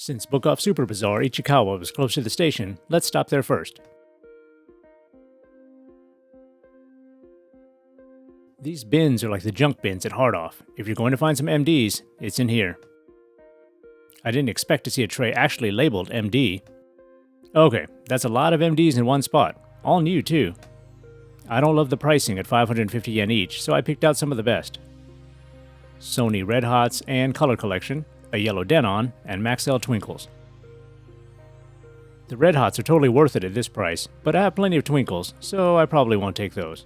Since Book Off Super Bazaar Ichikawa was close to the station, let's stop there first. These bins are like the junk bins at Hard Off. If you're going to find some MDs, it's in here. I didn't expect to see a tray actually labeled MD. Okay, that's a lot of MDs in one spot. All new, too. I don't love the pricing at 550 yen each, so I picked out some of the best. Sony Red Hots and Color Collection, a yellow Denon, and Maxell Twinkles. The Red Hots are totally worth it at this price, but I have plenty of Twinkles, so I probably won't take those.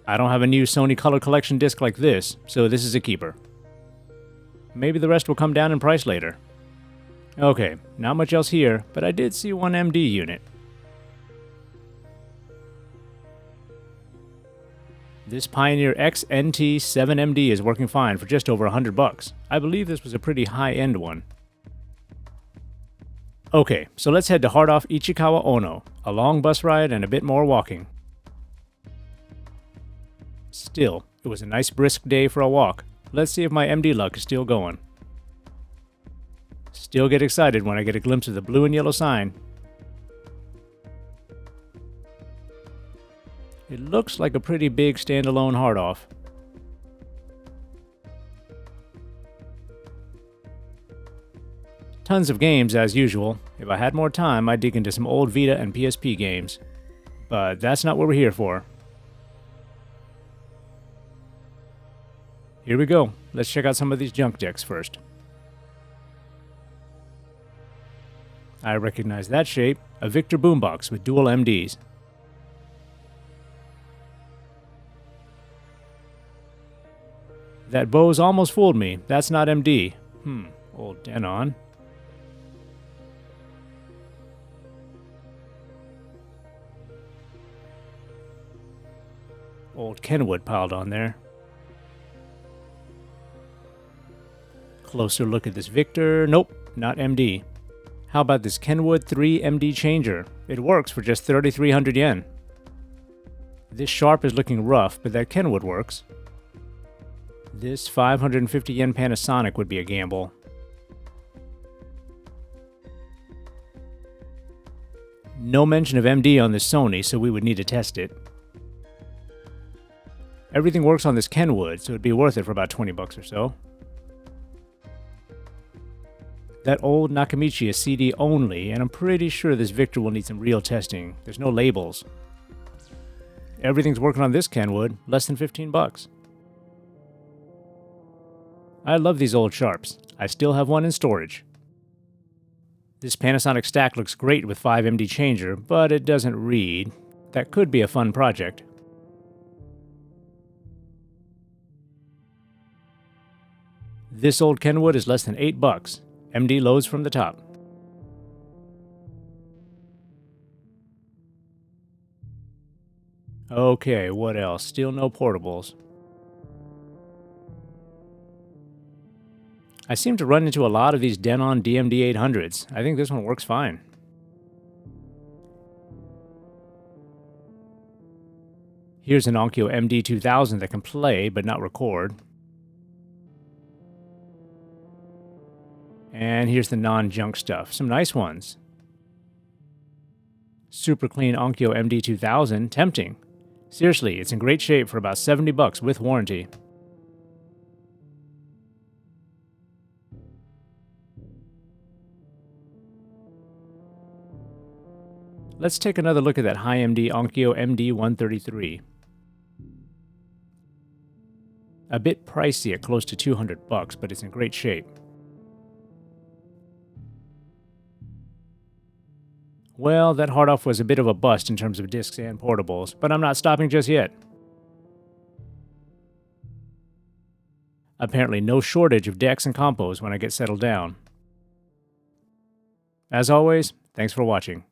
I don't have a new Sony Color Collection disc like this, so this is a keeper. Maybe the rest will come down in price later. Okay, not much else here, but I did see one MD unit. This Pioneer XNT7MD is working fine for just over $100. I believe this was a pretty high-end one. Okay, so let's head to Hard Off Ichikawa Ono, a long bus ride and a bit more walking. Still, it was a nice brisk day for a walk. Let's see if my MD luck is still going. Still get excited when I get a glimpse of the blue and yellow sign. It looks like a pretty big standalone Hard Off. Tons of games as usual. If I had more time, I'd dig into some old Vita and PSP games. But that's not what we're here for. Here we go. Let's check out some of these junk decks first. I recognize that shape, a Victor boombox with dual MDs. That Bose almost fooled me. That's not MD. Old Denon. Old Kenwood piled on there. Closer look at this Victor. Nope, not MD. How about this Kenwood 3 MD changer? It works for just 3,300 yen. This Sharp is looking rough, but that Kenwood works. This 550 yen Panasonic would be a gamble. No mention of MD on this Sony, so we would need to test it. Everything works on this Kenwood, so it'd be worth it for about 20 bucks or so. That old Nakamichi is CD only, and I'm pretty sure this Victor will need some real testing. There's no labels. Everything's working on this Kenwood, less than 15 bucks. I love these old Sharps. I still have one in storage. This Panasonic stack looks great with 5MD changer, but it doesn't read. That could be a fun project. This old Kenwood is less than 8 bucks. MD loads from the top. Okay, what else? Still no portables. I seem to run into a lot of these Denon DMD 800s. I think this one works fine. Here's an Onkyo MD 2000 that can play but not record. And here's the non-junk stuff. Some nice ones. Super clean Onkyo MD 2000. Tempting. Seriously, it's in great shape for about 70 bucks with warranty. Let's take another look at that high-MD Onkyo MD133. A bit pricey at close to 200 bucks, but it's in great shape. Well, that Hard Off was a bit of a bust in terms of discs and portables, but I'm not stopping just yet. Apparently no shortage of decks and compos when I get settled down. As always, thanks for watching.